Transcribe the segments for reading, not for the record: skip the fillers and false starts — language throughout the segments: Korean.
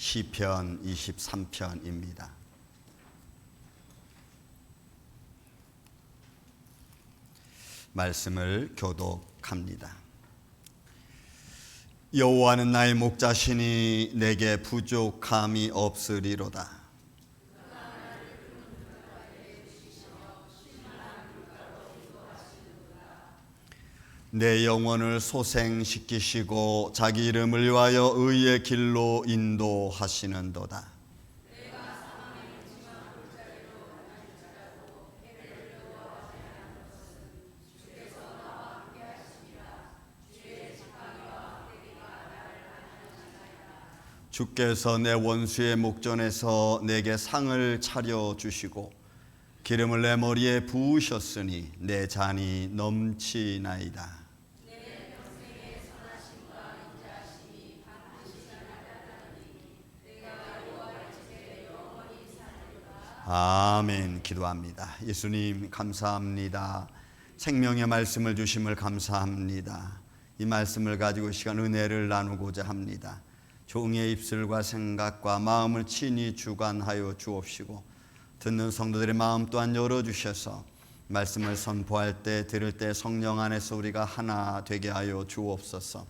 시편 23편입니다. 말씀을 교독합니다. 여호와는 나의 목자시니 내게 부족함이 없으리로다. 내 영혼을 소생시키시고 자기 이름을 위하여 의의 길로 인도하시는도다. 주께서 내 원수의 목전에서 내게 상을 차려주시고 기름을 내 머리에 부으셨으니 내 잔이 넘치나이다. 아멘. 기도합니다. 예수님 감사합니다. 생명의 말씀을 주심을 감사합니다. 이 말씀을 가지고 시간 은혜를 나누고자 합니다. 종의 입술과 생각과 마음을 친히 주관하여 주옵시고 듣는 성도들의 마음 또한 열어주셔서 말씀을 선포할 때 들을 때 성령 안에서 우리가 하나 되게 하여 주옵소서.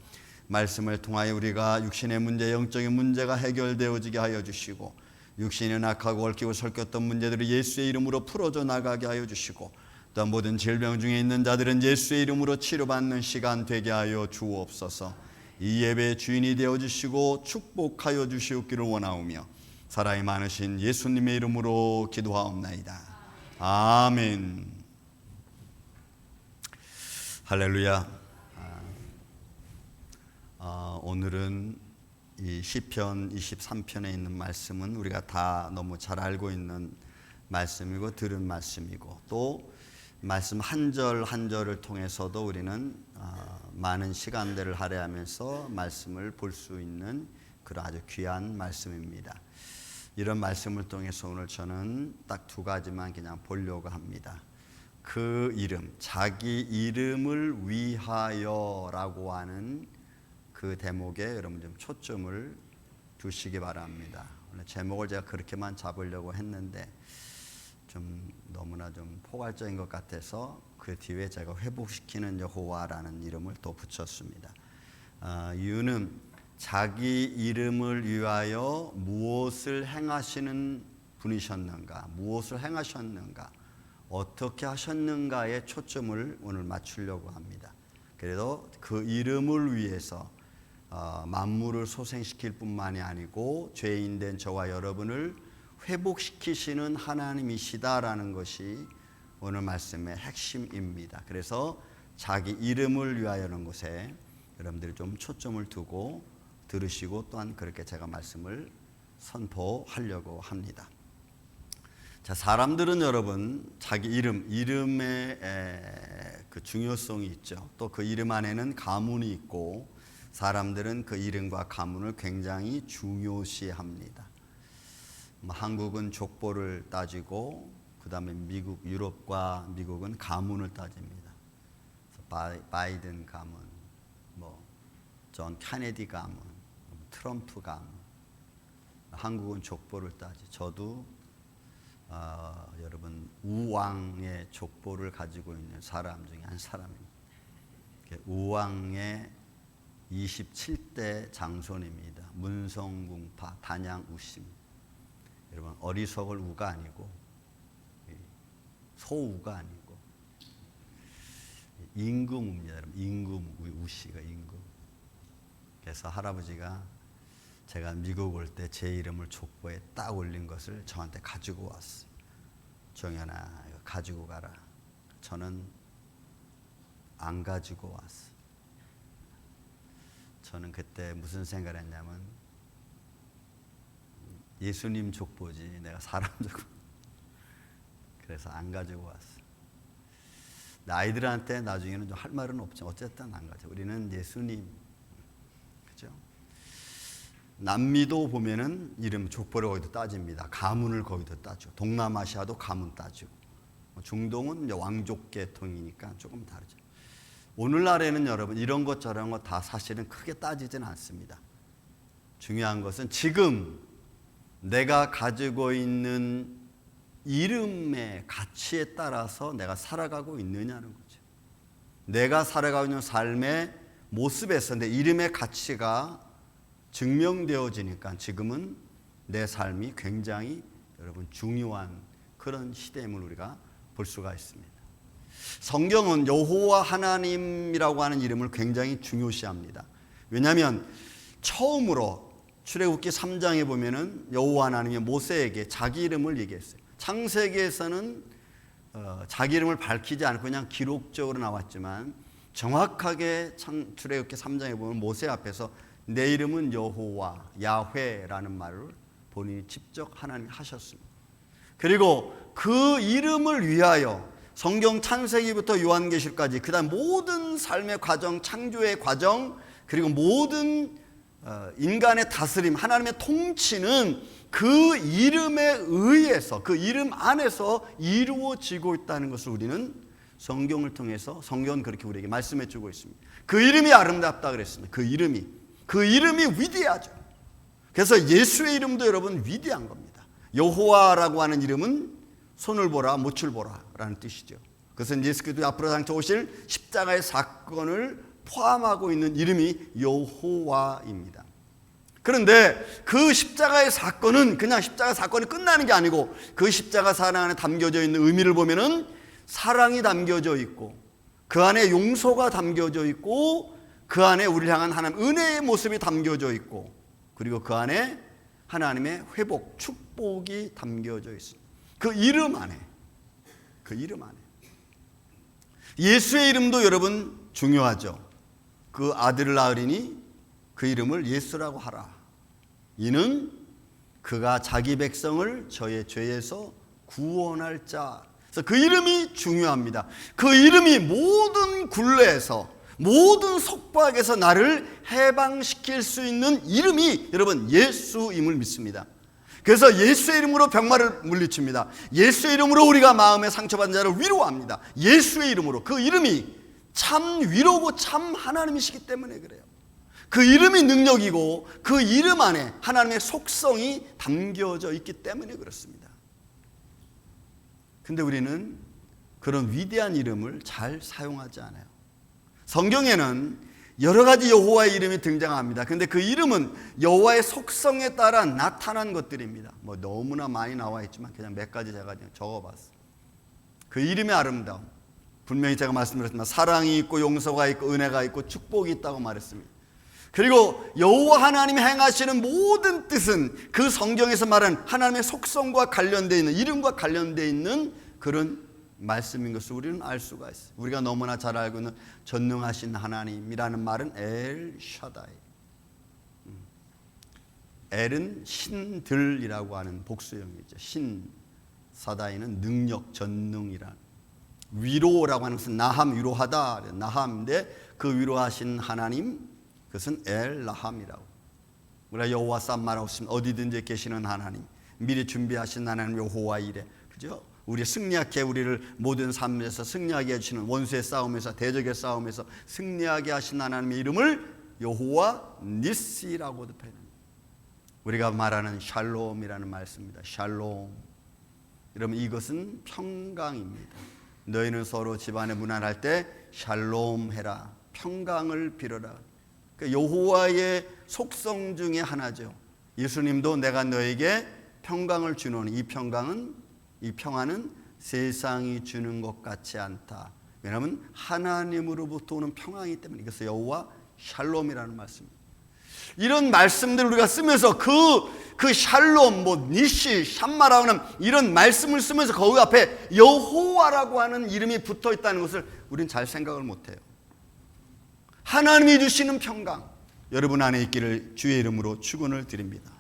말씀을 통하여 우리가 육신의 문제, 영적인 문제가 해결되어지게 하여 주시고 육신이 낙하고 얽히고 설켰던 문제들을 예수의 이름으로 풀어져 나가게 하여 주시고 또한 모든 질병 중에 있는 자들은 예수의 이름으로 치료받는 시간 되게 하여 주옵소서. 이 예배의 주인이 되어주시고 축복하여 주시옵기를 원하오며 사랑이 많으신 예수님의 이름으로 기도하옵나이다. 아멘. 할렐루야. 오늘은 이 시편 23편에 있는 말씀은 우리가 다 너무 잘 알고 있는 말씀이고 들은 말씀이고 또 말씀 한 절 한 절을 통해서도 우리는 많은 시간들을 할애하면서 말씀을 볼 수 있는 그런 아주 귀한 말씀입니다. 이런 말씀을 통해서 오늘 저는 딱 두 가지만 그냥 보려고 합니다. 그 이름, 자기 이름을 위하여라고 하는 그 대목에 여러분 좀 초점을 두시기 바랍니다. 오늘 제목을 제가 그렇게만 잡으려고 했는데 좀 너무나 좀 포괄적인 것 같아서 그 뒤에 제가 회복시키는 여호와라는 이름을 또 붙였습니다. 이유는 자기 이름을 위하여 무엇을 행하시는 분이셨는가, 무엇을 행하셨는가, 어떻게 하셨는가에 초점을 오늘 맞추려고 합니다. 그래도 그 이름을 위해서 만물을 소생시킬 뿐만이 아니고 죄인된 저와 여러분을 회복시키시는 하나님이시다라는 것이 오늘 말씀의 핵심입니다. 그래서 자기 이름을 위하여는 것에 여러분들이 좀 초점을 두고 들으시고 또한 그렇게 제가 말씀을 선포하려고 합니다. 자, 사람들은 여러분 자기 이름의 그 중요성이 있죠. 또 그 이름 안에는 가문이 있고 사람들은 그 이름과 가문을 굉장히 중요시합니다. 한국은 족보를 따지고 그 다음에 미국, 유럽과 미국은 가문을 따집니다. 바이든 가문, 존 케네디 가문, 트럼프 가문. 한국은 족보를 따지. 저도 여러분 우왕의 족보를 가지고 있는 사람 중에 한 사람입니다. 우왕의 27대 장손입니다. 문성궁파 단양 우심. 여러분 어리석을 우가 아니고 소우가 아니고 임금우입니다. 여러분 임금 우씨가 임금. 그래서 할아버지가 제가 미국 올 때 제 이름을 족보에 딱 올린 것을 저한테 가지고 왔어요. 정연아 이거 가지고 가라. 저는 안 가지고 왔어요. 저는 그때 무슨 생각을 했냐면 예수님 족보지 내가 사람 족보. 그래서 안 가지고 왔어. 아이들한테 나중에는 좀 할 말은 없지만 어쨌든 안 가져. 우리는 예수님, 그죠? 남미도 보면은 이름 족보를 거기도 따집니다. 가문을 거기도 따지고 동남아시아도 가문 따지고 중동은 이제 왕족 계통이니까 조금 다르죠. 오늘날에는 여러분 이런 것 저런 것 다 사실은 크게 따지진 않습니다. 중요한 것은 지금 내가 가지고 있는 이름의 가치에 따라서 내가 살아가고 있느냐는 거죠. 내가 살아가고 있는 삶의 모습에서 내 이름의 가치가 증명되어지니까 지금은 내 삶이 굉장히 여러분 중요한 그런 시대임을 우리가 볼 수가 있습니다. 성경은 여호와 하나님이라고 하는 이름을 굉장히 중요시합니다. 왜냐하면 처음으로 출애굽기 3장에 보면은 여호와 하나님이 모세에게 자기 이름을 얘기했어요. 창세기에서는 자기 이름을 밝히지 않고 그냥 기록적으로 나왔지만 정확하게 출애굽기 3장에 보면 모세 앞에서 내 이름은 여호와 야훼라는 말을 본인이 직접 하나님이 하셨습니다. 그리고 그 이름을 위하여 성경 창세기부터 요한계시록까지 그다음 모든 삶의 과정, 창조의 과정, 그리고 모든 인간의 다스림, 하나님의 통치는 그 이름에 의해서, 그 이름 안에서 이루어지고 있다는 것을 우리는 성경을 통해서 성경은 그렇게 우리에게 말씀해 주고 있습니다. 그 이름이 아름답다 그랬습니다. 그 이름이 위대하죠. 그래서 예수의 이름도 여러분 위대한 겁니다. 여호와라고 하는 이름은 손을 보라, 못을 보라 라는 뜻이죠. 그것은 예수 그리스도 앞으로 장차 오실 십자가의 사건을 포함하고 있는 이름이 여호와입니다. 그런데 그 십자가의 사건은 그냥 십자가 사건이 끝나는 게 아니고 그 십자가 사랑 안에 담겨져 있는 의미를 보면은 사랑이 담겨져 있고 그 안에 용서가 담겨져 있고 그 안에 우리를 향한 하나님 은혜의 모습이 담겨져 있고 그리고 그 안에 하나님의 회복, 축복이 담겨져 있습니다. 그 이름 안에 예수의 이름도 여러분 중요하죠. 그 아들을 낳으리니 그 이름을 예수라고 하라. 이는 그가 자기 백성을 저의 죄에서 구원할 자. 그래서 그 이름이 중요합니다. 그 이름이 모든 굴레에서 모든 속박에서 나를 해방시킬 수 있는 이름이 여러분 예수임을 믿습니다. 그래서 예수의 이름으로 병마를 물리칩니다. 예수의 이름으로 우리가 마음에 상처받은 자를 위로합니다. 예수의 이름으로. 그 이름이 참 위로고 참 하나님이시기 때문에 그래요. 그 이름이 능력이고 그 이름 안에 하나님의 속성이 담겨져 있기 때문에 그렇습니다. 근데 우리는 그런 위대한 이름을 잘 사용하지 않아요. 성경에는 여러 가지 여호와의 이름이 등장합니다. 근데 그 이름은 여호와의 속성에 따라 나타난 것들입니다. 뭐 너무나 많이 나와 있지만 그냥 몇 가지 제가 그냥 적어봤어요. 그 이름의 아름다움. 분명히 제가 말씀드렸지만 사랑이 있고 용서가 있고 은혜가 있고 축복이 있다고 말했습니다. 그리고 여호와 하나님이 행하시는 모든 뜻은 그 성경에서 말하는 하나님의 속성과 관련되어 있는 이름과 관련되어 있는 그런 말씀인 것을 우리는 알 수가 있어요. 우리가 너무나 잘 알고 있는 전능하신 하나님이라는 말은 엘 샤다이. 엘은 신들이라고 하는 복수형이죠. 신, 사다이는 능력, 전능이라는. 위로라고 하는 것은 나함, 위로하다. 나함인데 그 위로하신 하나님, 그것은 엘 나함이라고. 우리가 여호와 쌈마라고 쓰면 어디든지 계시는 하나님, 미리 준비하신 하나님 여호와 이래. 그죠? 우리 승리하게 우리를 모든 삶에서 승리하게 해주시는 원수의 싸움에서 대적의 싸움에서 승리하게 하신 하나님의 이름을 여호와 니시라고도 표현합니다. 우리가 말하는 샬롬이라는 말씀입니다. 샬롬. 여러분 이것은 평강입니다. 너희는 서로 집안에 문안할 때 샬롬 해라. 평강을 빌어라. 그러니까 여호와의 속성 중에 하나죠. 예수님도 내가 너에게 평강을 주노니 이 평안은 세상이 주는 것 같지 않다. 왜냐하면 하나님으로부터 오는 평안이기 때문에 이것은 여호와 샬롬이라는 말씀입니다. 이런 말씀들을 우리가 쓰면서 그 샬롬, 니시, 샴마라고 하는 이런 말씀을 쓰면서 거기 앞에 여호와라고 하는 이름이 붙어 있다는 것을 우리는 잘 생각을 못해요. 하나님이 주시는 평강, 여러분 안에 있기를 주의 이름으로 축원을 드립니다.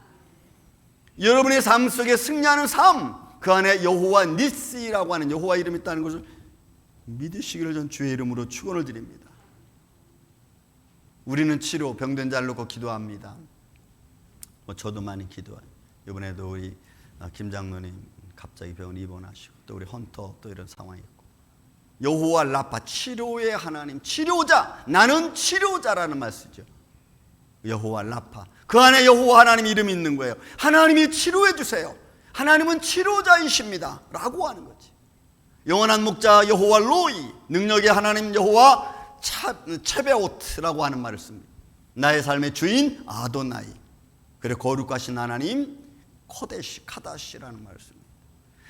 여러분의 삶 속에 승리하는 삶, 그 안에 여호와 니시라고 하는 여호와 이름이 있다는 것을 믿으시기를 전 주의 이름으로 축원을 드립니다. 우리는 치료, 병든 자를 놓고 기도합니다. 저도 많이 기도해요. 이번에도 우리 김 장로님 갑자기 병원 입원하시고 또 우리 헌터 또 이런 상황이 있고 여호와 라파 치료의 하나님, 치료자, 나는 치료자라는 말씀이죠. 여호와 라파. 그 안에 여호와 하나님 이름이 있는 거예요. 하나님이 치료해 주세요. 하나님은 치료자이십니다 라고 하는 거지. 영원한 목자 여호와 로이, 능력의 하나님 여호와 체베오트라고 하는 말을 씁니다. 나의 삶의 주인 아도나이, 그리고 거룩하신 하나님 코데시 카다시라는 말을 씁니다.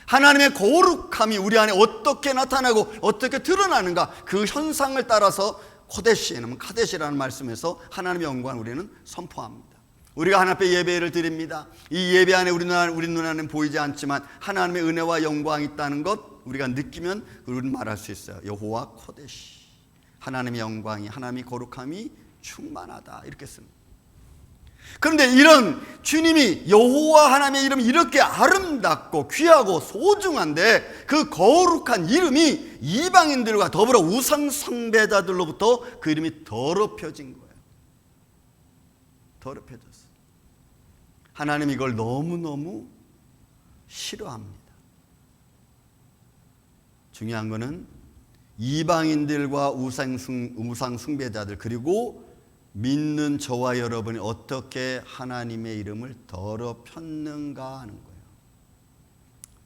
하나님의 거룩함이 우리 안에 어떻게 나타나고 어떻게 드러나는가, 그 현상을 따라서 코데시는 카데시라는 말씀에서 하나님의 영광을 우리는 선포합니다. 우리가 하나님 앞에 예배를 드립니다. 이 예배 안에 우리 눈에는 보이지 않지만 하나님의 은혜와 영광이 있다는 것 우리가 느끼면 우리는 말할 수 있어요. 여호와 코데시, 하나님의 영광이, 하나님의 거룩함이 충만하다, 이렇게 씁니다. 그런데 이런 주님이 여호와 하나님의 이름이 이렇게 아름답고 귀하고 소중한데 그 거룩한 이름이 이방인들과 더불어 우상 숭배자들로부터 그 이름이 더럽혀진 거예요. 더럽혀졌어요. 하나님 이걸 너무너무 싫어합니다. 중요한 거는 이방인들과 우상 숭배자들, 그리고 믿는 저와 여러분이 어떻게 하나님의 이름을 더럽혔는가 하는 거예요.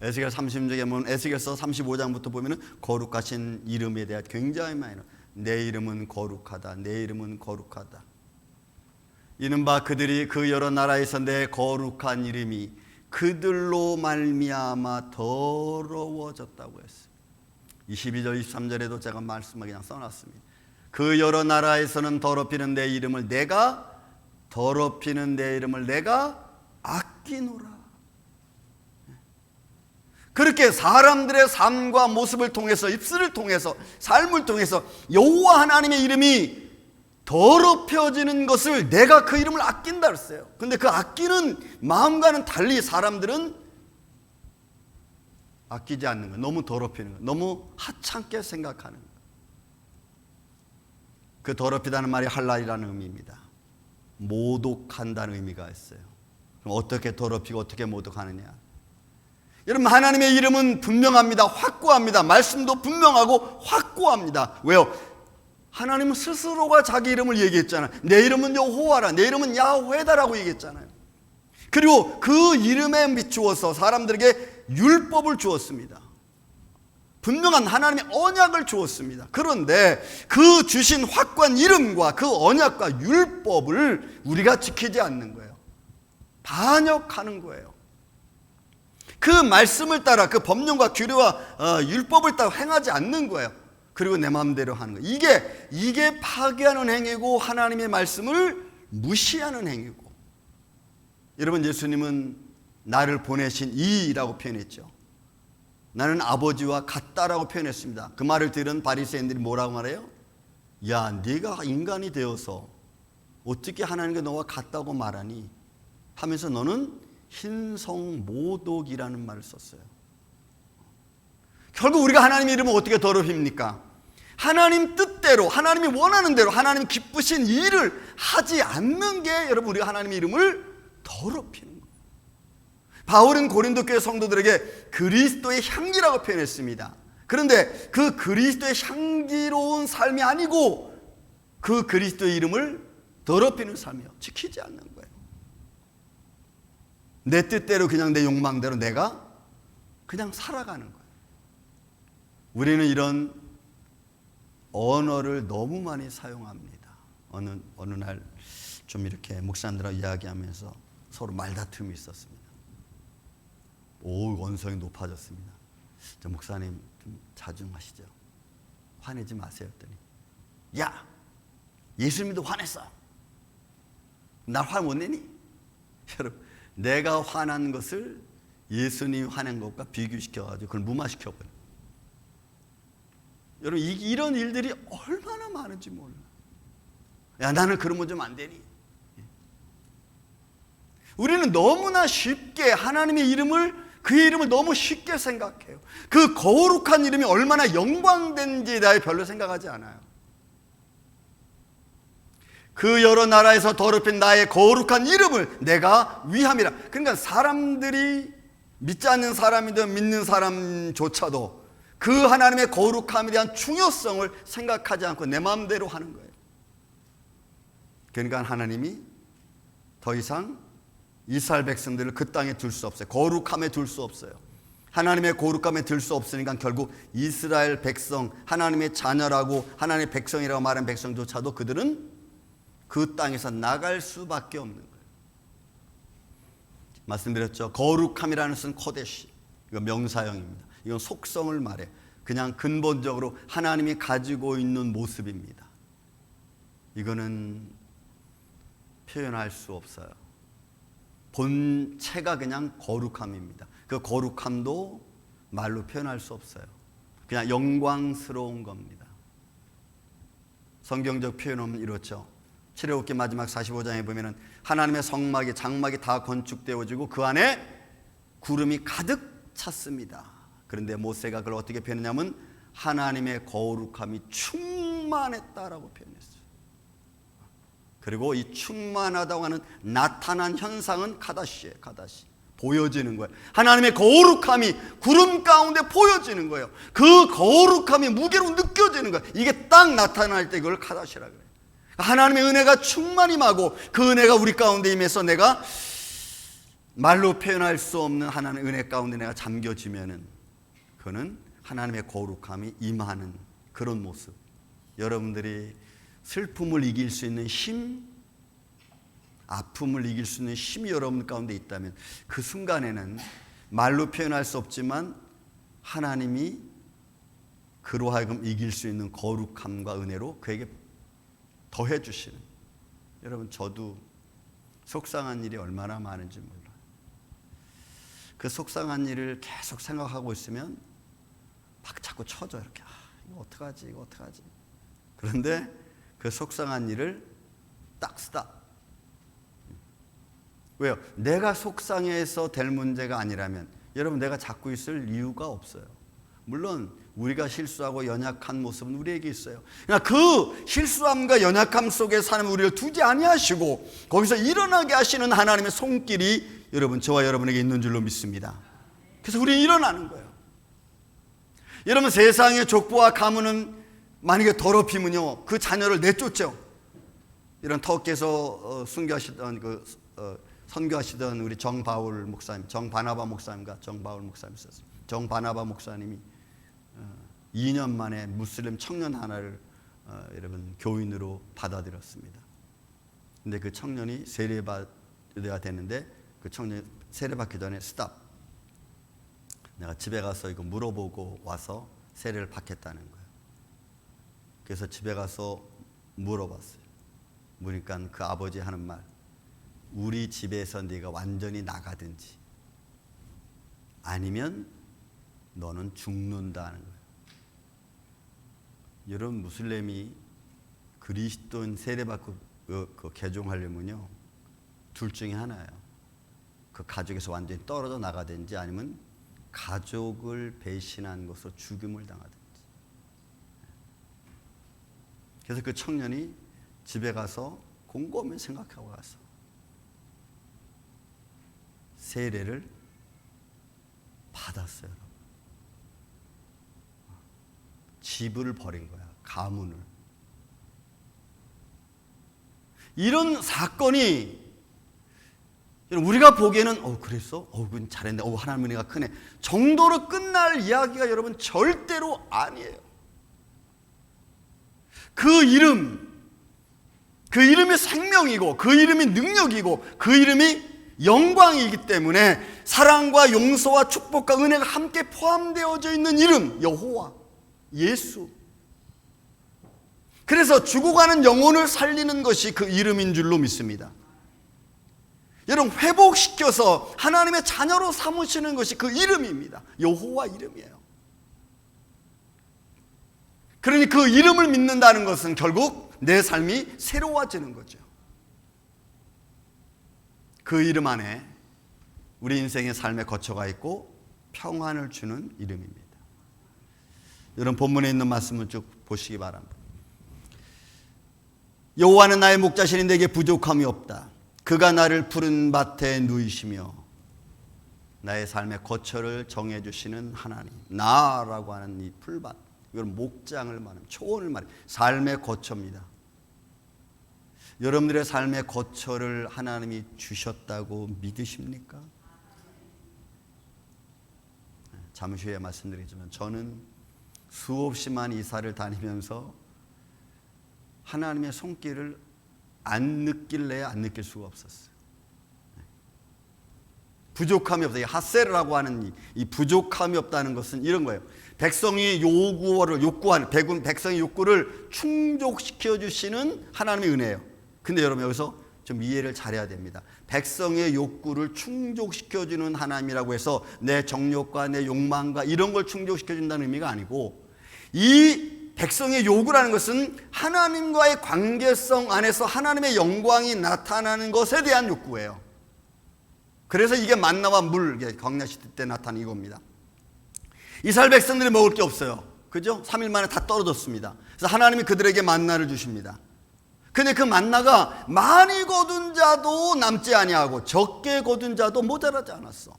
에스겔 30장에 보면, 에스겔서 35장부터 보면은 거룩하신 이름에 대해 굉장히 많이 나와요. 내 이름은 거룩하다, 내 이름은 거룩하다. 이른바 그들이 그 여러 나라에서 내 거룩한 이름이 그들로 말미암아 더러워졌다고 했어요. 22절 23절에도 제가 말씀을 그냥 써놨습니다. 그 여러 나라에서는 더럽히는 내 이름을 내가 아끼노라. 그렇게 사람들의 삶과 모습을 통해서, 입술을 통해서, 삶을 통해서 여호와 하나님의 이름이 더럽혀지는 것을 내가 그 이름을 아낀다 그랬어요. 근데 그 아끼는 마음과는 달리 사람들은 아끼지 않는 거예요. 너무 더럽히는 거예요. 너무 하찮게 생각하는 거예요. 그 더럽히다는 말이 할랄이라는 의미입니다. 모독한다는 의미가 있어요. 그럼 어떻게 더럽히고 어떻게 모독하느냐? 여러분, 하나님의 이름은 분명합니다. 확고합니다. 말씀도 분명하고 확고합니다. 왜요? 하나님은 스스로가 자기 이름을 얘기했잖아요. 내 이름은 여호와라, 내 이름은 야훼다라고 얘기했잖아요. 그리고 그 이름에 비추어서 사람들에게 율법을 주었습니다. 분명한 하나님의 언약을 주었습니다. 그런데 그 주신 확고한 이름과 그 언약과 율법을 우리가 지키지 않는 거예요. 반역하는 거예요. 그 말씀을 따라, 그 법령과 규례와 율법을 따라 행하지 않는 거예요. 그리고 내 마음대로 하는 거예요. 이게 파괴하는 행위고 하나님의 말씀을 무시하는 행위고. 여러분, 예수님은 나를 보내신 이라고 표현했죠. 나는 아버지와 같다라고 표현했습니다. 그 말을 들은 바리새인들이 뭐라고 말해요? 야, 네가 인간이 되어서 어떻게 하나님과 너와 같다고 말하니? 하면서 너는 흰성모독이라는 말을 썼어요. 결국 우리가 하나님의 이름을 어떻게 더럽힙니까? 하나님 뜻대로, 하나님이 원하는 대로, 하나님 기쁘신 일을 하지 않는 게 여러분, 우리가 하나님의 이름을 더럽히는 거예요. 바울은 고린도 교회 성도들에게 그리스도의 향기라고 표현했습니다. 그런데 그 그리스도의 향기로운 삶이 아니고 그 그리스도의 이름을 더럽히는 삶이요, 지키지 않는 거예요. 내 뜻대로, 그냥 내 욕망대로 내가 그냥 살아가는 거예요. 우리는 이런 언어를 너무 많이 사용합니다. 어느 날 좀 이렇게 목사님들하고 이야기하면서 서로 말다툼이 있었습니다. 언성이 높아졌습니다. 저 목사님 좀 자중하시죠. 화내지 마세요 했더니, 야, 예수님도 화냈어. 날 화 못 내니? 여러분, 내가 화난 것을 예수님이 화낸 것과 비교시켜가지고 그걸 무마시켜버려요. 여러분, 이런 일들이 얼마나 많은지 몰라. 야, 나는 그러면 좀 안 되니? 우리는 너무나 쉽게 하나님의 이름을, 그의 이름을 너무 쉽게 생각해요. 그 거룩한 이름이 얼마나 영광된지에 대해 별로 생각하지 않아요. 그 여러 나라에서 더럽힌 나의 거룩한 이름을 내가 위함이라. 그러니까 사람들이, 믿지 않는 사람이든 믿는 사람조차도 그 하나님의 거룩함에 대한 중요성을 생각하지 않고 내 마음대로 하는 거예요. 그러니까 하나님이 더 이상 이스라엘 백성들을 그 땅에 둘 수 없어요. 거룩함에 둘 수 없어요. 하나님의 거룩함에 들 수 없으니까 결국 이스라엘 백성, 하나님의 자녀라고 하나님의 백성이라고 말하는 백성조차도 그들은 그 땅에서 나갈 수밖에 없는 거예요. 말씀드렸죠. 거룩함이라는 것은 코데시, 이거 명사형입니다. 이건 속성을 말해. 그냥 근본적으로 하나님이 가지고 있는 모습입니다. 이거는 표현할 수 없어요. 본체가 그냥 거룩함입니다. 그 거룩함도 말로 표현할 수 없어요. 그냥 영광스러운 겁니다. 성경적 표현은 이렇죠. 출애굽기 마지막 45장에 보면은 하나님의 성막이 장막이 다 건축되어지고 그 안에 구름이 가득 찼습니다. 그런데 모세가 그걸 어떻게 표현했냐면 하나님의 거룩함이 충만했다라고 표현했어요. 그리고 이 충만하다고 하는 나타난 현상은 카다시예요. 카다시. 보여지는 거예요. 하나님의 거룩함이 구름 가운데 보여지는 거예요. 그 거룩함이 무게로 느껴지는 거예요. 이게 딱 나타날 때 그걸 카다시라 그래요. 하나님의 은혜가 충만히 임하고 그 은혜가 우리 가운데 임해서 내가 말로 표현할 수 없는 하나님의 은혜 가운데 내가 잠겨지면은 그거는 하나님의 거룩함이 임하는 그런 모습. 여러분들이 슬픔을 이길 수 있는 힘, 아픔을 이길 수 있는 힘이 여러분 가운데 있다면 그 순간에는 말로 표현할 수 없지만 하나님이 그로 하여금 이길 수 있는 거룩함과 은혜로 그에게 더해 주시는. 여러분 저도 속상한 일이 얼마나 많은지 몰라요. 그 속상한 일을 계속 생각하고 있으면 막 자꾸 쳐져 이렇게. 이거 어떡하지 이거 어떡하지. 그런데 그 속상한 일을 딱 스탑. 왜요? 내가 속상해서 될 문제가 아니라면 여러분 내가 잡고 있을 이유가 없어요. 물론 우리가 실수하고 연약한 모습은 우리에게 있어요. 그러나 그 실수함과 연약함 속에 사는 우리를 두지 아니하시고 거기서 일어나게 하시는 하나님의 손길이 여러분 저와 여러분에게 있는 줄로 믿습니다. 그래서 우리는 일어나는 거예요. 여러분 세상의 족보와 가문은 만약에 더럽히면요 그 자녀를 내쫓죠. 이런 터키에서 순교하시던 선교하시던 우리 정바울 목사님, 정바나바 목사님과 정바울 목사님 있었어요. 정바나바 목사님이 2년 만에 무슬림 청년 하나를 여러분 교인으로 받아들였습니다. 근데 그 청년이 세례받아야 되는데 그 청년 세례받기 전에 스탑. 내가 집에 가서 이거 물어보고 와서 세례를 받겠다는 거예요. 그래서 집에 가서 물어봤어요. 물으니까 그 아버지 하는 말, 우리 집에서 네가 완전히 나가든지 아니면 너는 죽는다는 거예요. 여러분 무슬림이 그리스도인 세례받고 그 개종하려면요 둘 중에 하나예요. 그 가족에서 완전히 떨어져 나가든지 아니면 가족을 배신한 것으로 죽임을 당하든지. 그래서 그 청년이 집에 가서 곰곰이 생각하고 가서 세례를 받았어요. 집을 버린 거야. 가문을. 이런 사건이 우리가 보기에는 그랬어? 그건 잘했네. 하나님 은혜가 크네. 정도로 끝날 이야기가 여러분 절대로 아니에요. 그 이름이 생명이고 그 이름이 능력이고 그 이름이 영광이기 때문에 사랑과 용서와 축복과 은혜가 함께 포함되어져 있는 이름 여호와 예수. 그래서 죽어가는 영혼을 살리는 것이 그 이름인 줄로 믿습니다. 여러분 회복시켜서 하나님의 자녀로 삼으시는 것이 그 이름입니다. 여호와 이름이에요. 그러니 그 이름을 믿는다는 것은 결국 내 삶이 새로워지는 거죠. 그 이름 안에 우리 인생의 삶에 거쳐가 있고 평안을 주는 이름입니다. 여러분 본문에 있는 말씀을 쭉 보시기 바랍니다. 여호와는 나의 목자시니 내게 부족함이 없다. 그가 나를 푸른 밭에 누이시며 나의 삶의 거처를 정해주시는 하나님. 나라고 하는 이 풀밭, 이건 목장을 말합니다. 초원을 말합니다. 삶의 거처입니다. 여러분들의 삶의 거처를 하나님이 주셨다고 믿으십니까? 잠시 후에 말씀드리지만 저는 수없이만 이사를 다니면서 하나님의 손길을 안 느낄래야 안 느낄 수가 없었어요. 부족함이 없어요. 핫세르라고 하는 이 부족함이 없다는 것은 이런 거예요. 백성이 요구하는 백성의 욕구를 충족시켜 주시는 하나님의 은혜예요. 근데 여러분 여기서 좀 이해를 잘해야 됩니다. 백성의 욕구를 충족시켜 주는 하나님이라고 해서 내 정욕과 내 욕망과 이런 걸 충족시켜 준다는 의미가 아니고, 이 백성의 요구라는 것은 하나님과의 관계성 안에서 하나님의 영광이 나타나는 것에 대한 욕구예요. 그래서 이게 만나와 물, 광야시대 때 나타난 이겁니다. 이스라엘 백성들이 먹을 게 없어요. 그죠? 3일 만에 다 떨어졌습니다. 그래서 하나님이 그들에게 만나를 주십니다. 근데 그 만나가 많이 거둔 자도 남지 아니하고 적게 거둔 자도 모자라지 않았어.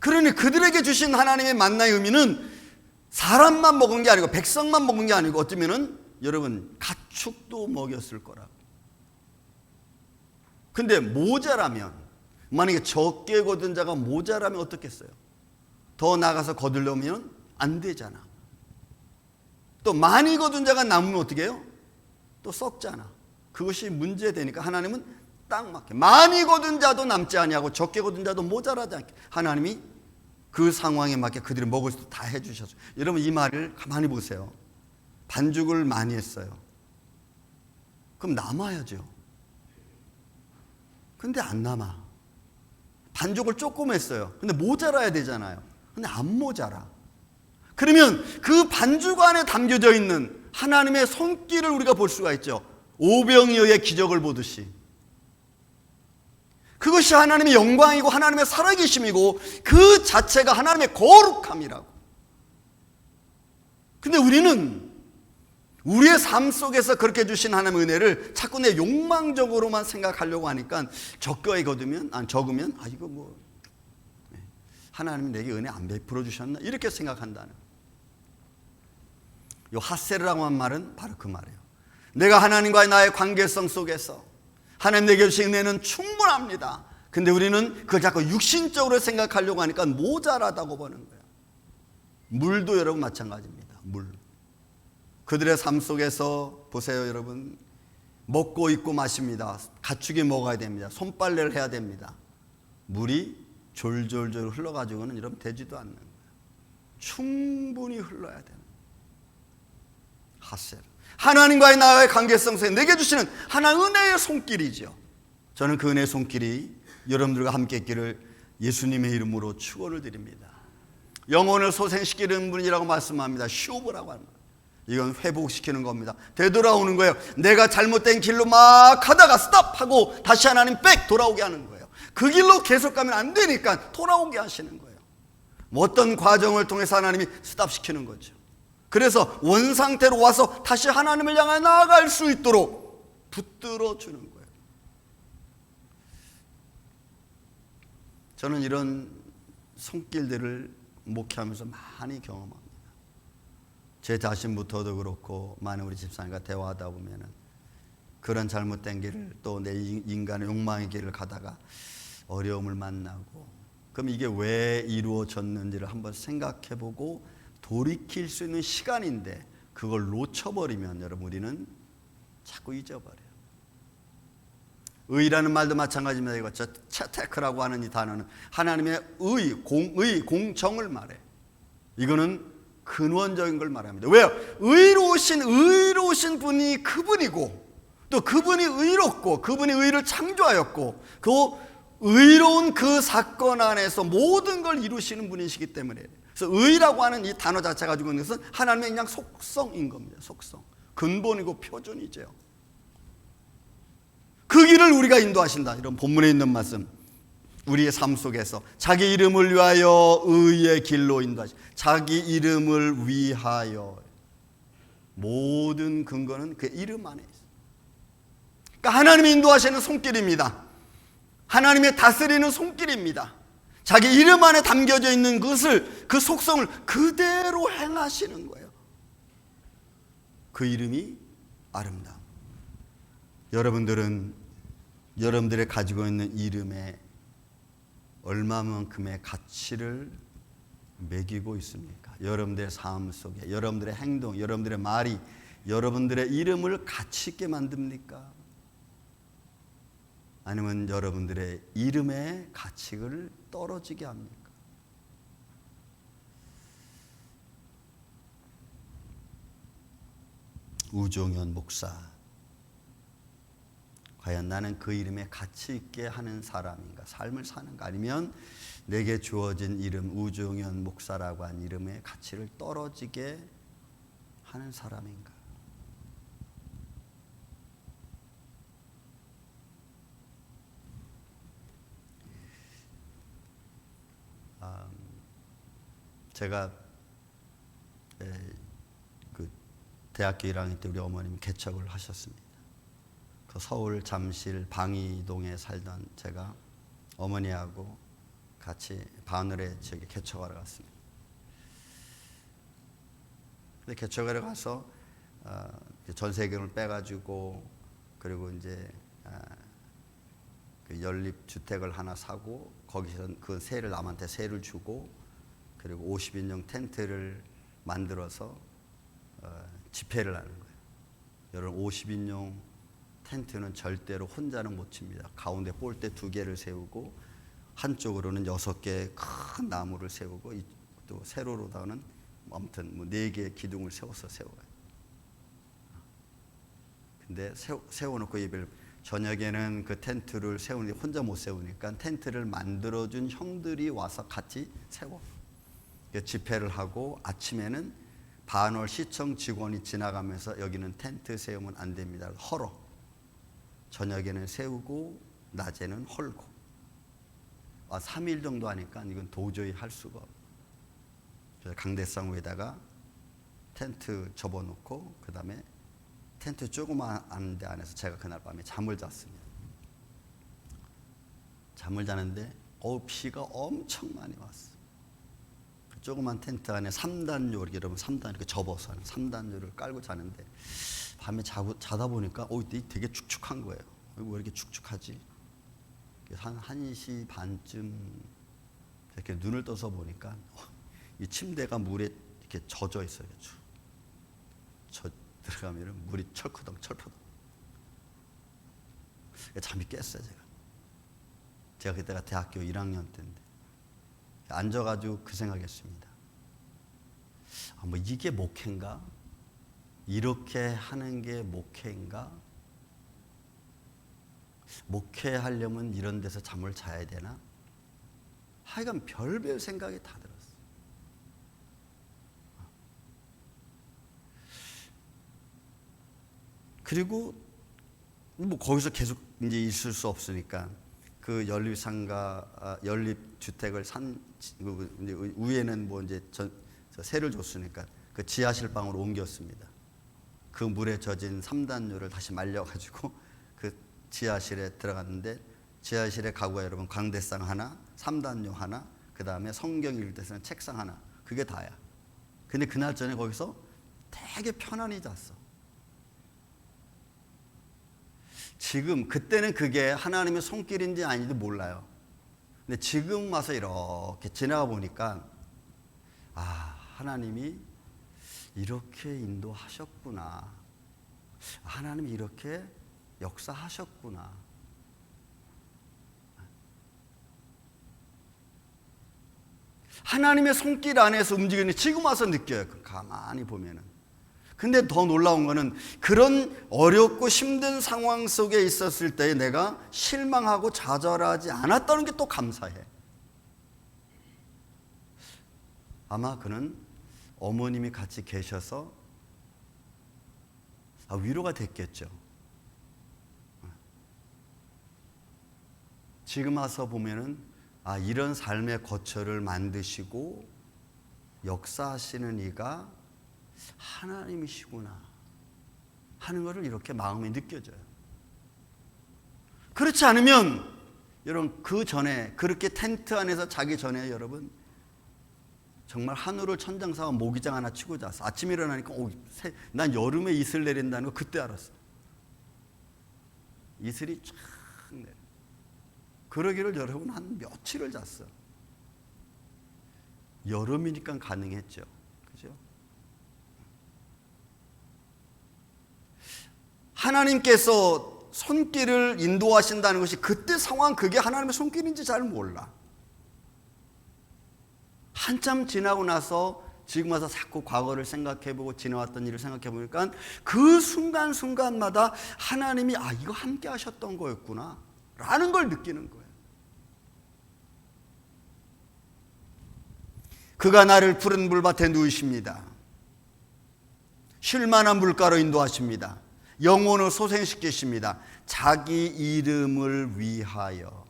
그러니 그들에게 주신 하나님의 만나의 의미는 사람만 먹은 게 아니고 백성만 먹은 게 아니고 어쩌면은 여러분 가축도 먹였을 거라고. 근데 모자라면, 만약에 적게 거둔 자가 모자라면 어떻겠어요? 더 나가서 거두려면 안 되잖아. 또 많이 거둔 자가 남으면 어떻게 해요? 또 썩잖아. 그것이 문제되니까 하나님은 딱 맞게 많이 거둔 자도 남지 아니하고 적게 거둔 자도 모자라지 않게 하나님이 그 상황에 맞게 그들이 먹을 수 다 해주셨어요. 여러분 이 말을 가만히 보세요. 반죽을 많이 했어요. 그럼 남아야죠. 근데 안 남아. 반죽을 조금 했어요. 근데 모자라야 되잖아요. 근데 안 모자라. 그러면 그 반죽 안에 담겨져 있는 하나님의 손길을 우리가 볼 수가 있죠. 오병이어의 기적을 보듯이. 그것이 하나님의 영광이고 하나님의 살아계심이고 그 자체가 하나님의 거룩함이라고. 근데 우리는 우리의 삶 속에서 그렇게 주신 하나님의 은혜를 자꾸 내 욕망적으로만 생각하려고 하니까 적으면 이거 뭐 하나님이 내게 은혜 안 베풀어 주셨나 이렇게 생각한다는. 이 핫세르라고 한 말은 바로 그 말이에요. 내가 하나님과의 나의 관계성 속에서 하나님 내게 주신 은혜는 충분합니다. 근데 우리는 그걸 자꾸 육신적으로 생각하려고 하니까 모자라다고 보는 거예요. 물도 여러분 마찬가지입니다. 물. 그들의 삶 속에서 보세요 여러분. 먹고 입고 마십니다. 가축이 먹어야 됩니다. 손빨래를 해야 됩니다. 물이 졸졸졸 흘러가지고는 여러분 되지도 않는 거예요. 충분히 흘러야 되는 거예요. 핫세르. 하나님과의 나의 관계성 속에 내게 주시는 하나님 은혜의 손길이죠. 저는 그 은혜의 손길이 여러분들과 함께 있기를 예수님의 이름으로 축원을 드립니다. 영혼을 소생시키는 분이라고 말씀합니다. 슈브라고 합니다. 이건 회복시키는 겁니다. 되돌아오는 거예요. 내가 잘못된 길로 막 가다가 스탑하고 다시 하나님 백 돌아오게 하는 거예요. 그 길로 계속 가면 안 되니까 돌아오게 하시는 거예요. 어떤 과정을 통해서 하나님이 스탑시키는 거죠. 그래서 원상태로 와서 다시 하나님을 향해 나아갈 수 있도록 붙들어 주는 거예요. 저는 이런 손길들을 목회하면서 많이 경험합니다. 제 자신부터도 그렇고 많은 우리 집사님과 대화하다 보면은 그런 잘못된 길을 또 내 인간의 욕망의 길을 가다가 어려움을 만나고, 그럼 이게 왜 이루어졌는지를 한번 생각해보고 돌이킬 수 있는 시간인데 그걸 놓쳐버리면 여러분 우리는 자꾸 잊어버려요. 의라는 말도 마찬가지입니다. 이거 채테크라고 하는 이 단어는 하나님의 공정을 말해. 이거는 근원적인 걸 말합니다. 왜요? 의로우신 분이 그분이고 또 그분이 의롭고 그분이 의를 창조하였고 그 의로운 그 사건 안에서 모든 걸 이루시는 분이시기 때문에, 그래서 의라고 하는 이 단어 자체가 가지고 있는 것은 하나님의 그냥 속성인 겁니다. 속성, 근본이고 표준이죠. 그 길을 우리가 인도하신다. 이런 본문에 있는 말씀, 우리의 삶 속에서 자기 이름을 위하여 의의 길로 인도하신다. 자기 이름을 위하여. 모든 근거는 그 이름 안에 있어요. 그러니까 하나님이 인도하시는 손길입니다. 하나님의 다스리는 손길입니다. 자기 이름 안에 담겨져 있는 것을, 그 속성을 그대로 행하시는 거예요. 그 이름이 아름다움. 여러분들은 여러분들이 가지고 있는 이름에 얼마만큼의 가치를 매기고 있습니까? 여러분들의 삶 속에, 여러분들의 행동, 여러분들의 말이 여러분들의 이름을 가치 있게 만듭니까? 아니면 여러분들의 이름의 가치를 떨어지게 합니까? 우종현 목사, 과연 나는 그 이름에 가치 있게 하는 사람인가? 삶을 사는가? 아니면 내게 주어진 이름 우종현 목사라고 한 이름의 가치를 떨어지게 하는 사람인가? 제가 그 대학교 1학년 때 우리 어머님 개척을 하셨습니다. 그 서울 잠실 방이동에 살던 제가 어머니하고 같이 바늘에 지역에 개척하러 갔습니다. 근데 개척하러 가서 전세금을 빼가지고 그리고 이제 그 연립 주택을 하나 사고 거기서 그 세를 남한테 세를 주고 그리고 50인용 텐트를 만들어서 집회를 하는 거예요. 여러분 50인용 텐트는 절대로 혼자는 못 칩니다. 가운데 볼대 2개를 세우고 한쪽으로는 6개의 큰 나무를 세우고 또 세로로다가는 아무튼 4개의 기둥을 세워서 세워요. 근데 세워놓고 저녁에는 그 텐트를 세우는데 혼자 못 세우니까 텐트를 만들어준 형들이 와서 같이 세워. 집회를 하고 아침에는 반월 시청 직원이 지나가면서 여기는 텐트 세우면 안 됩니다. 헐어. 저녁에는 세우고 낮에는 헐고. 3일 정도 하니까 이건 도저히 할 수가 없어요. 그래서 강대상 위에다가 텐트 접어놓고 그 다음에 텐트 조그만 데 안에서 제가 그날 밤에 잠을 잤습니다. 잠을 자는데 비가 엄청 많이 왔어요. 조그만 텐트 안에 3단요, 여러분 3단 이렇게 접어서 하는 3단요를 깔고 자는데 밤에 자다 보니까 되게 축축한 거예요. 왜 이렇게 축축하지? 한 1시 반쯤 이렇게 눈을 떠서 보니까 이 침대가 물에 이렇게 젖어 있어요. 들어가면 물이 철커덩. 잠이 깼어요, 제가 그때가 대학교 1학년 때인데 앉아가지고 그 생각했습니다. 이게 목회인가? 이렇게 하는 게 목회인가? 목회하려면 이런 데서 잠을 자야 되나? 하여간 별별 생각이 다 들었어요. 그리고 거기서 계속 이제 있을 수 없으니까 그 연립주택을 산 위에는 이제 세를 줬으니까 그 지하실 방으로 옮겼습니다. 그 물에 젖은 3단요를 다시 말려가지고 그 지하실에 들어갔는데 지하실에 가구가 여러분 광대상 하나, 3단요 하나, 그 다음에 성경 읽을 때 쓰는 책상 하나, 그게 다야. 근데 그날 저녁에 거기서 되게 편안히 잤어. 그때는 그게 하나님의 손길인지 아닌지 몰라요. 근데 지금 와서 이렇게 지나가 보니까 하나님이 이렇게 인도하셨구나. 하나님이 이렇게 역사하셨구나. 하나님의 손길 안에서 움직이는 지금 와서 느껴요. 가만히 보면은. 근데 더 놀라운 거는 그런 어렵고 힘든 상황 속에 있었을 때 내가 실망하고 좌절하지 않았다는 게 또 감사해. 아마 그는 어머님이 같이 계셔서 위로가 됐겠죠. 지금 와서 보면은 이런 삶의 거처를 만드시고 역사하시는 이가 하나님이시구나 하는 것을 이렇게 마음에 느껴져요. 그렇지 않으면 여러분 그 전에 그렇게 텐트 안에서 자기 전에 여러분 정말 하늘을 천장사와 모기장 하나 치고 잤어. 아침에 일어나니까 난 여름에 이슬 내린다는 거 그때 알았어. 이슬이 쫙 내려. 그러기를 여러분 한 며칠을 잤어. 여름이니까 가능했죠. 그죠? 하나님께서 손길을 인도하신다는 것이 그때 상황 그게 하나님의 손길인지 잘 몰라. 한참 지나고 나서 지금 와서 자꾸 과거를 생각해보고 지나왔던 일을 생각해보니까 그 순간순간마다 하나님이 이거 함께 하셨던 거였구나 라는 걸 느끼는 거예요. 그가 나를 푸른 물밭에 누이십니다. 쉴만한 물가로 인도하십니다. 영혼을 소생시키십니다. 자기 이름을 위하여.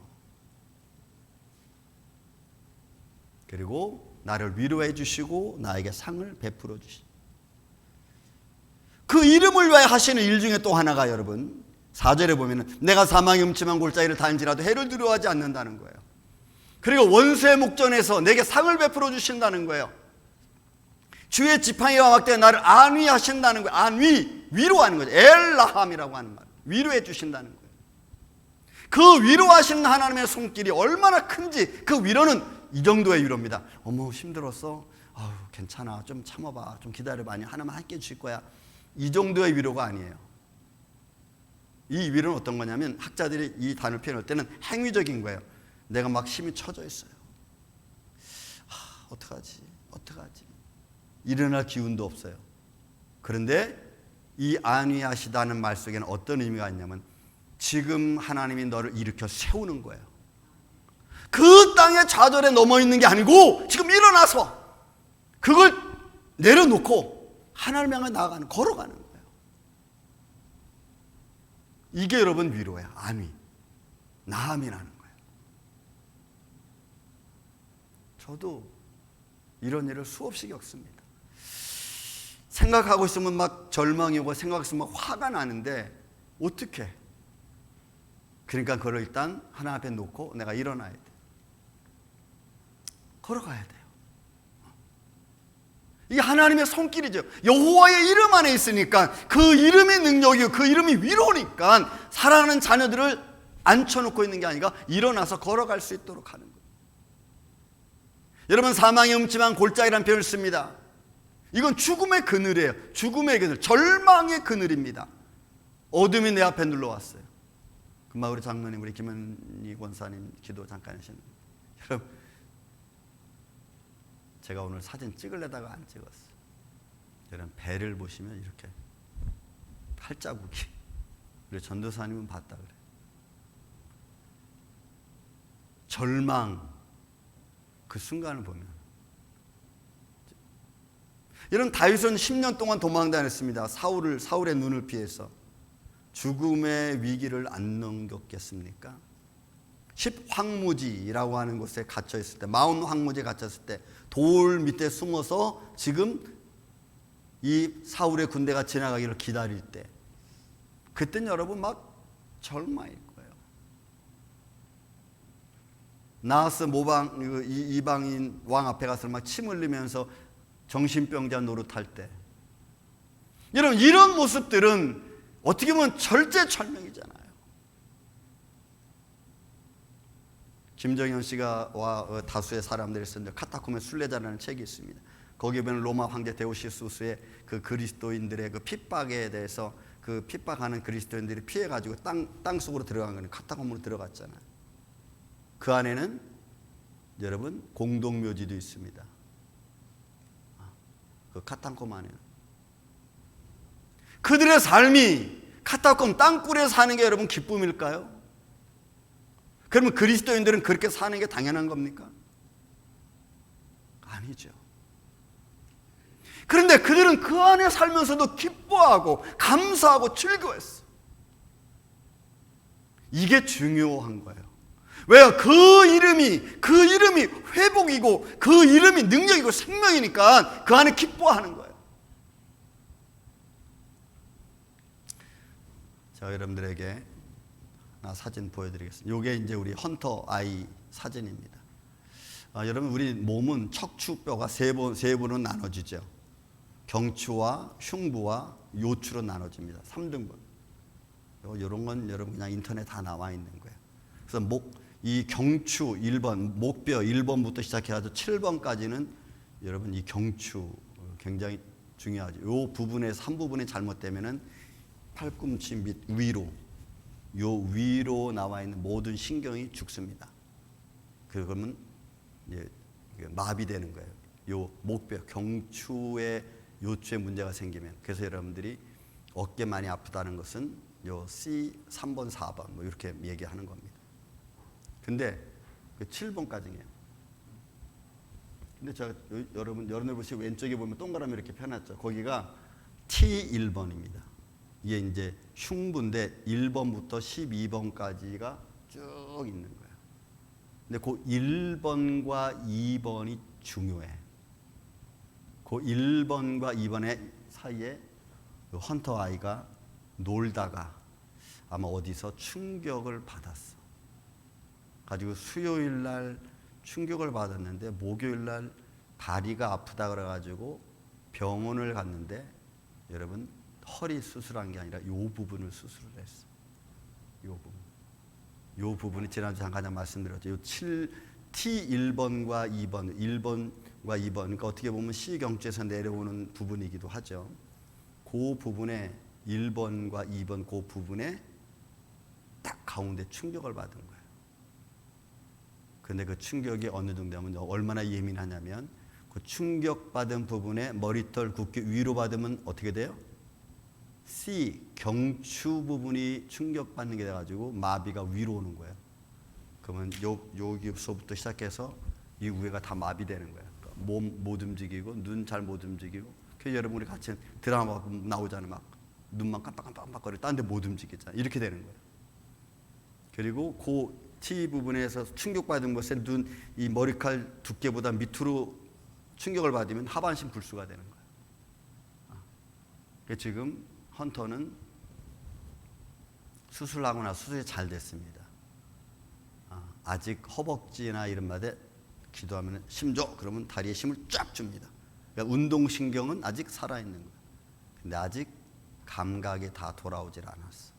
그리고 나를 위로해 주시고 나에게 상을 베풀어 주십니다. 그 이름을 위하여 하시는 일 중에 또 하나가 여러분 4절에 보면 내가 사망의 음침한 골짜기를 다닐지라도 해를 두려워하지 않는다는 거예요. 그리고 원수의 목전에서 내게 상을 베풀어 주신다는 거예요. 주의 지팡이와 막대에 나를 안위하신다는 거예요. 안위, 위로하는 거죠. 엘라함이라고 하는 말, 위로해 주신다는 거예요. 그 위로하시는 하나님의 손길이 얼마나 큰지, 그 위로는 이 정도의 위로입니다. 어머 힘들었어? 괜찮아, 좀 참아봐, 좀 기다려봐, 아니 하나만 함께 해주실 거야. 이 정도의 위로가 아니에요. 이 위로는 어떤 거냐면 학자들이 이 단어를 표현할 때는 행위적인 거예요. 내가 막 힘이 처져 있어요. 어떡하지? 일어날 기운도 없어요. 그런데 이 안위하시다는 말 속에는 어떤 의미가 있냐면 지금 하나님이 너를 일으켜 세우는 거예요. 그 땅의 좌절에 넘어 있는 게 아니고 지금 일어나서 그걸 내려놓고 하나님 향해 나아가는, 걸어가는 거예요. 이게 여러분 위로예요. 안위, 나음이라는 거예요. 저도 이런 일을 수없이 겪습니다. 생각하고 있으면 막 절망이 오고 생각했으면 화가 나는데 어떻게? 그러니까 그걸 일단 하나님 앞에 놓고 내가 일어나야 돼. 걸어가야 돼요. 이게 하나님의 손길이죠. 여호와의 이름 안에 있으니까 그 이름의 능력이고 그 이름이 위로니까 사랑하는 자녀들을 앉혀놓고 있는 게 아니라 일어나서 걸어갈 수 있도록 하는 거예요. 여러분 사망의 음침한 골짜기라는 표현을 씁니다. 이건 죽음의 그늘이에요. 죽음의 그늘, 절망의 그늘입니다. 어둠이 내 앞에 눌러왔어요. 금방 우리 장로님, 우리 김은희 권사님 기도 잠깐 하시는. 여러분, 제가 오늘 사진 찍으려다가 안 찍었어요. 여러분 배를 보시면 이렇게 팔자국이. 우리 전도사님은 봤다 그래. 절망, 그 순간을 보면. 이런 다윗은 10년 동안 도망다녔습니다. 사울의 눈을 피해서. 죽음의 위기를 안 넘겼겠습니까? 10황무지라고 하는 곳에 갇혀 있을 때, 마흔 황무지에 갇혔을 때 돌 밑에 숨어서 지금 이 사울의 군대가 지나가기를 기다릴 때, 그때는 여러분 막 절망일 거예요. 나하스 이방인 왕 앞에 가서 막 침 흘리면서 정신병자 노릇할 때, 여러분 이런 모습들은 어떻게 보면 절제절명이잖아요. 김정현 씨가 다수의 사람들이 쓴 카타콤의 순례자라는 책이 있습니다. 거기에 보면 로마 황제 데오시우스의 그 그리스도인들의 그 핍박에 대해서, 그 핍박하는 그리스도인들이 피해가지고 땅 속으로 들어간 거는 카타콤으로 들어갔잖아요. 그 안에는 여러분 공동묘지도 있습니다. 그 카타콤 안에는 그들의 삶이 카타콤 땅굴에 사는 게 여러분 기쁨일까요? 그러면 그리스도인들은 그렇게 사는 게 당연한 겁니까? 아니죠. 그런데 그들은 그 안에 살면서도 기뻐하고 감사하고 즐거워했어. 이게 중요한 거예요. 왜요? 그 이름이 회복이고 그 이름이 능력이고 생명이니까 그 안에 기뻐하는 거예요. 제가 여러분들에게 하나 사진 보여드리겠습니다. 이게 이제 우리 헌터 아이 사진입니다. 여러분 우리 몸은 척추뼈가 세 부로 나눠지죠. 경추와 흉부와 요추로 나눠집니다. 3등분. 이런 건 여러분 그냥 인터넷 다 나와 있는 거예요. 그래서 이 경추 1번, 목뼈 1번부터 시작해서 7번까지는 여러분 이 경추 굉장히 중요하죠. 이 부분에서 한 부분이 잘못되면은 팔꿈치 밑 위로, 요 위로 나와 있는 모든 신경이 죽습니다. 그러면 이제 마비되는 거예요. 요 목뼈 경추의 요추에 문제가 생기면. 그래서 여러분들이 어깨 많이 아프다는 것은 요 C 3번, 4번 뭐 이렇게 얘기하는 겁니다. 근데 그 7번까지예요. 근데 제가 여러분들 보시면 왼쪽에 보면 동그라미 이렇게 펴놨죠. 거기가 T1번입니다. 이게 이제 흉부인데 1번부터 12번까지가 쭉 있는 거예요. 근데 그 1번과 2번이 중요해. 그 1번과 2번의 사이에 헌터 아이가 놀다가 아마 어디서 충격을 받았어. 가지고 수요일 날 충격을 받았는데 목요일 날 다리가 아프다 그래가지고 병원을 갔는데 여러분 허리 수술한 게 아니라 요 부분을 수술을 했어. 요 부분이 지난주 잠깐 말씀드렸죠. 요 T1번과 2번, 1번과 2번, 그러니까 어떻게 보면 C경추에서 내려오는 부분이기도 하죠. 그 부분에 1번과 2번 그 부분에 딱 가운데 충격을 받은 거예요. 근데 그 충격이 어느 정도 하면 얼마나 예민하냐면 그 충격받은 부분에 머리털 굵기 위로 받으면 어떻게 돼요? C 경추 부분이 충격받는 게 돼가지고 마비가 위로 오는 거예요. 그러면 여기서부터 시작해서 이 위가 다 마비되는 거예요. 그러니까 몸 못 움직이고 눈 잘 못 움직이고. 그래서 여러분이 같이 드라마 나오잖아요. 막 눈만 깜빡깜빡거리고 딴 데 못 움직이잖아요. 이렇게 되는 거예요. 그리고 그 T 부분에서 충격받은 것에 이 머리칼 두께보다 밑으로 충격을 받으면 하반신 불수가 되는 거예요. 그래서 지금 헌터는 수술하고 나서 수술이 잘 됐습니다. 아직 허벅지나 이런 마디에 기도하면 힘 줘. 그러면 다리에 힘을 쫙 줍니다. 그러니까 운동신경은 아직 살아있는 거예요. 근데 아직 감각이 다 돌아오질 않았어.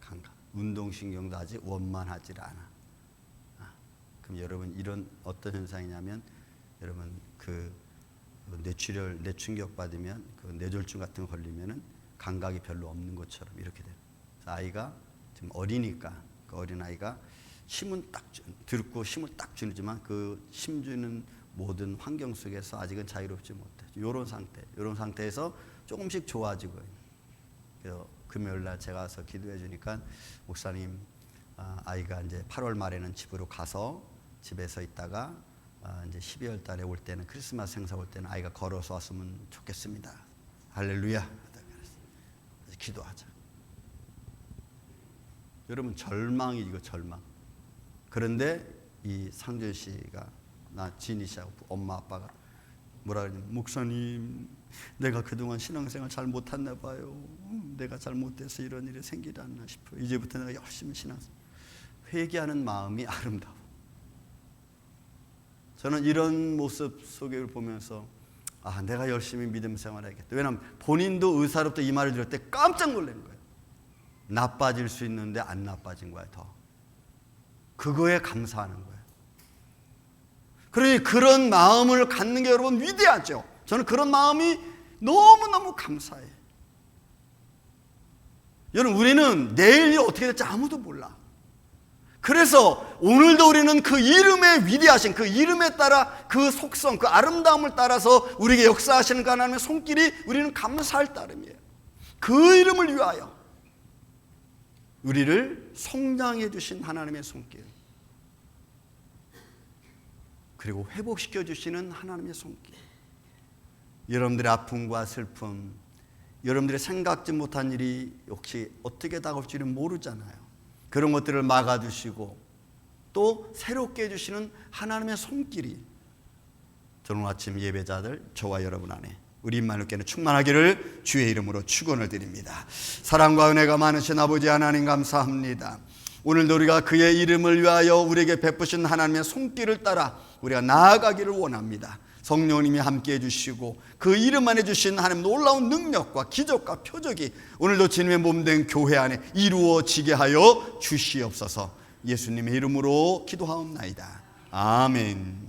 감각. 운동신경도 아직 원만하질 않아. 그럼 여러분 이런 어떤 현상이냐면 여러분 그 뇌출혈, 뇌충격 받으면 그 뇌졸중 같은 거 걸리면은 감각이 별로 없는 것처럼 이렇게 돼요. 그래서 아이가 지금 어리니까 그 어린 아이가 힘은 딱 듣고 힘을 딱 주지만 그 힘 주는 모든 환경 속에서 아직은 자유롭지 못해. 이런 상태에서 조금씩 좋아지고 있는. 금요일 날 제가 가서 기도해 주니까 목사님 아이가 이제 8월 말에는 집으로 가서 집에서 있다가 이제 12월 달에 올 때는 크리스마스 행사 올 때는 아이가 걸어서 왔으면 좋겠습니다. 할렐루야. 기도하자. 여러분 절망이고 절망. 그런데 이 상준 씨가 진희 씨하고 엄마 아빠가 뭐라 그러냐면 목사님 내가 그동안 신앙생활 잘 못했나 봐요. 내가 잘못돼서 이런 일이 생기지 않나 싶어요. 이제부터 내가 열심히 신앙생활. 회개하는 마음이 아름다워. 저는 이런 모습 속을 보면서 내가 열심히 믿음 생활해야겠다. 왜냐하면 본인도 의사로부터 이 말을 들을 때 깜짝 놀란 거예요. 나빠질 수 있는데 안 나빠진 거야 더. 그거에 감사하는 거예요. 그러니 그런 마음을 갖는 게 여러분 위대하죠. 저는 그런 마음이 너무너무 감사해요. 여러분 우리는 내일이 어떻게 될지 아무도 몰라. 그래서 오늘도 우리는 그 이름의 위대하신 그 이름에 따라 그 속성, 그 아름다움을 따라서 우리에게 역사하시는 그 하나님의 손길이 우리는 감사할 따름이에요. 그 이름을 위하여 우리를 성장해 주신 하나님의 손길, 그리고 회복시켜 주시는 하나님의 손길. 여러분들의 아픔과 슬픔, 여러분들의 생각지 못한 일이 혹시 어떻게 다가올지는 모르잖아요. 그런 것들을 막아주시고 또 새롭게 해주시는 하나님의 손길이 저는 아침 예배자들 저와 여러분 안에 우리 임마누엘께는 충만하기를 주의 이름으로 축원을 드립니다. 사랑과 은혜가 많으신 아버지 하나님 감사합니다. 오늘도 우리가 그의 이름을 위하여 우리에게 베푸신 하나님의 손길을 따라 우리가 나아가기를 원합니다. 성령님이 함께해 주시고 그 이름 안에 주신 하나님 놀라운 능력과 기적과 표적이 오늘도 주님의 몸된 교회 안에 이루어지게 하여 주시옵소서. 예수님의 이름으로 기도하옵나이다. 아멘.